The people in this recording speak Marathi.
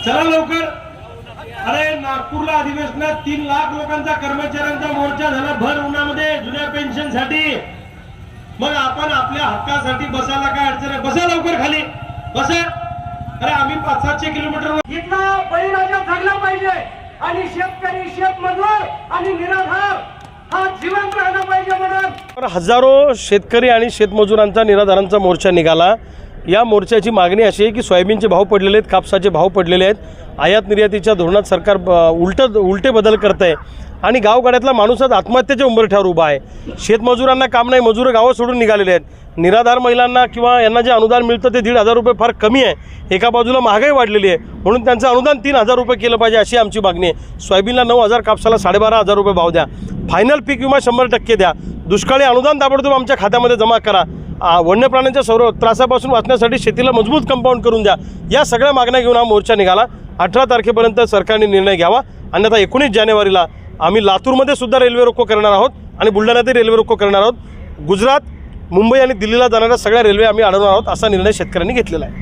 चला लवकर। अरे नागपूरला अधिवेशनात 3 लाख लोकांचा कर्मचाऱ्यांचा मोर्चा झाला भर उन्हामध्ये जुन्या पेन्शन साठी। मग आपण आपल्या हक्कासाठी बसायला काय अडचण आहे? बसा लवकर खाली बसा। अरे आम्ही 500-700 किलोमीटर इथला बळीराजा जगला पाहिजे आणि शेतकरी शेतमजूर आणि निराधार हा जिवंत राहिला पाहिजे म्हणून हजारो शेतकरी आणि शेतमजुरांचा निराधारांचा मोर्चा निघाला। या मोर्चाची मागणी अशी आहे की सोयाबीनचे भाव पडलेले आहेत, कापसाचे भाव पडलेले आहेत, आयात निर्यातीच्या धोरणात सरकार उलटे बदल करत आहे आणि गावगाड्यातला माणूस आज आत्महत्येच्या उंबरठ्यावर उभा आहे। शेतमजुरांना काम नाही, मजूर गावं सोडून निघालेले आहेत। निराधार महिलांना किंवा यांना जे अनुदान मिळतं ते 1,500 रुपये फार कमी आहे। एका बाजूला महागाई वाढलेली आहे म्हणून त्यांचं अनुदान 3,000 रुपये केलं पाहिजे अशी आमची मागणी आहे। सोयाबीनला 9,000, कापसाला 12,500 रुपये भाव द्या। फायनल पीक विमा 100% द्या। दुष्काळी अनुदान ताबडतोब आमच्या खात्यामध्ये जमा करा। वन्य प्राण्यांच्या त्रासापासून वाचण्यासाठी शेतीला मजबूत कंपाऊंड करून द्या। या सगळ्या मागण्या घेऊन हा मोर्चा निघाला। 18 तारखेपर्यंत सरकारने निर्णय घ्यावा, अन्यथा 19 जानेवारीला आम्ही लातूरमध्ये सुद्धा रेल्वे रोको करणार आहोत आणि बुलढाण्यातही रेल्वे रोको करणार आहोत। गुजरात, मुंबई आणि दिल्लीला जाणाऱ्या सगळ्या रेल्वे आम्ही अडवणार आहोत असा निर्णय शेतकऱ्यांनी घेतलेला आहे।